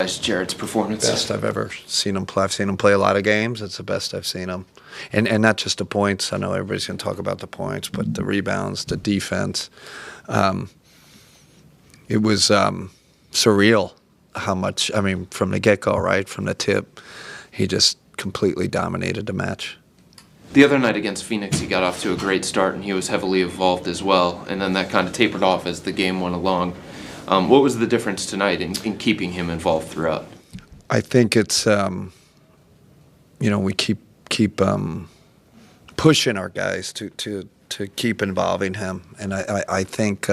summarize Jarrett's performance? Best I've ever seen him play. I've seen him play a lot of games. It's the best I've seen him. And not just the points. I know everybody's going to talk about the points, but the rebounds, the defense. It was surreal how much, I mean, from the get-go, right, from the tip, he just completely dominated the match. The other night against Phoenix, he got off to a great start, and he was heavily involved as well, and then that kind of tapered off as the game went along. What was the difference tonight in keeping him involved throughout? I think it's, we keep pushing our guys to keep involving him, and I think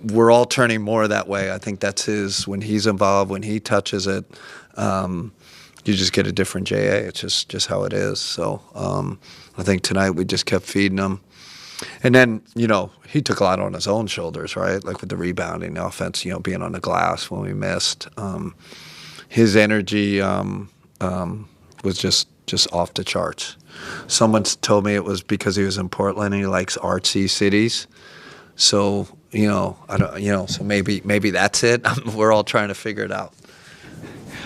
we're all turning more that way. I think that's when he's involved, when he touches it, you just get a different JA. It's just how it is. So I think tonight we just kept feeding him. And then, he took a lot on his own shoulders, right? Like with the rebounding, the offense, being on the glass when we missed. His energy was just off the charts. Someone told me it was because he was in Portland and he likes artsy cities. So, I don't, so maybe that's it. We're all trying to figure it out.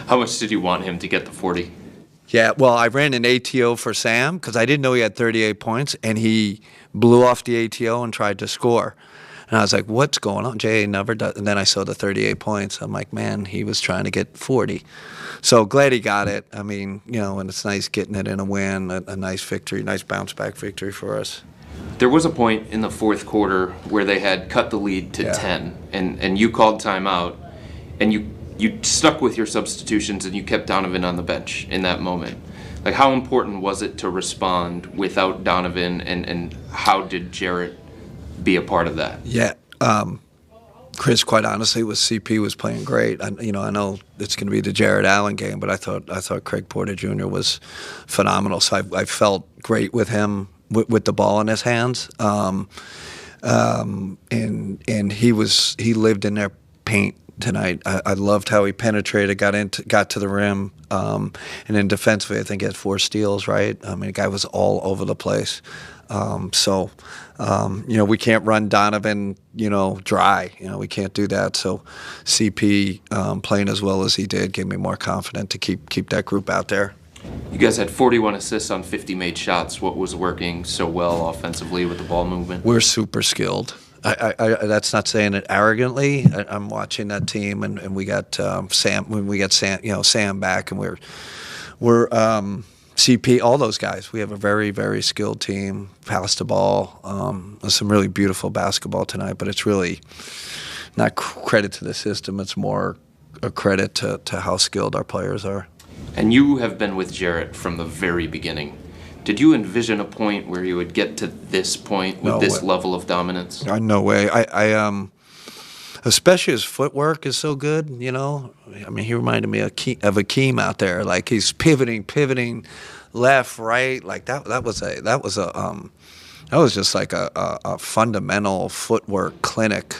How much did you want him to get the 40? Yeah, well, I ran an ATO for Sam because I didn't know he had 38 points, and he blew off the ATO and tried to score. And I was like, what's going on? J.A. never does. And then I saw the 38 points. I'm like, man, he was trying to get 40. So glad he got it. I mean, and it's nice getting it in a win, a nice victory, nice bounce-back victory for us. There was a point in the fourth quarter where they had cut the lead to 10, and you called timeout, and you stuck with your substitutions and you kept Donovan on the bench in that moment. Like, how important was it to respond without Donovan, and how did Jarrett be a part of that? Yeah, Chris, quite honestly, CP was playing great. I know it's going to be the Jarrett Allen game, but I thought Craig Porter Jr. was phenomenal. So I felt great with him with the ball in his hands, and he lived in their paint tonight. I loved how he penetrated, got to the rim, and then defensively, I think he had 4 steals. Right? I mean, the guy was all over the place. We can't run Donovan, dry. We can't do that. So, CP playing as well as he did gave me more confidence to keep that group out there. You guys had 41 assists on 50 made shots. What was working so well offensively with the ball movement? We're super skilled. That's not saying it arrogantly. I'm watching that team, and we got Sam. When we got Sam back, and we're CP, all those guys. We have a very, very skilled team. Pass the ball. There's some really beautiful basketball tonight, but it's really not credit to the system. It's more a credit to how skilled our players are. And you have been with Jarrett from the very beginning. Did you envision a point where you would get to this point with this level of dominance? No way. I especially his footwork is so good. I mean, he reminded me of Akeem out there. Like, he's pivoting left, right. Like that was just like a fundamental footwork clinic.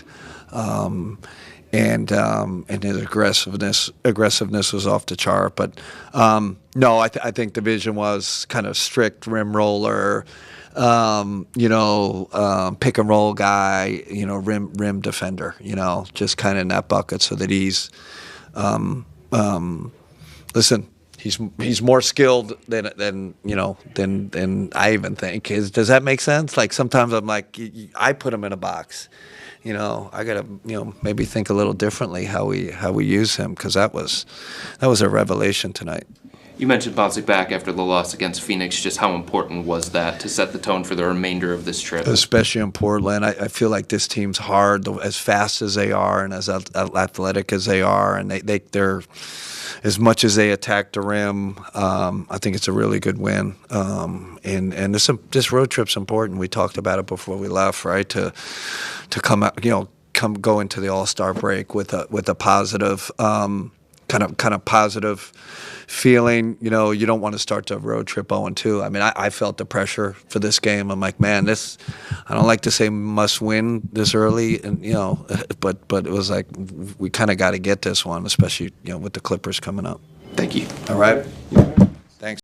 And his aggressiveness was off the chart. But no, I think the vision was kind of strict rim roller, pick and roll guy, rim defender, just kind of in that bucket so that he's, listen, he's more skilled than I even think. Does that make sense? Like, sometimes I'm like, I put him in a box. I got to, maybe think a little differently how we use him, because that was a revelation tonight. You mentioned bouncing back after the loss against Phoenix. Just how important was that to set the tone for the remainder of this trip? Especially in Portland. I feel like this team's hard, as fast as they are and as athletic as they are, and they're as much as they attack the rim. I think it's a really good win. And this road trip's important. We talked about it before we left, right? To come out, go into the All-Star break with a positive, kind of positive feeling. You don't want to start the road trip 0-2. I mean, I felt the pressure for this game. I'm like, man, I don't like to say must win this early, and but it was like we kind of got to get this one, especially with the Clippers coming up. Thank you. All right.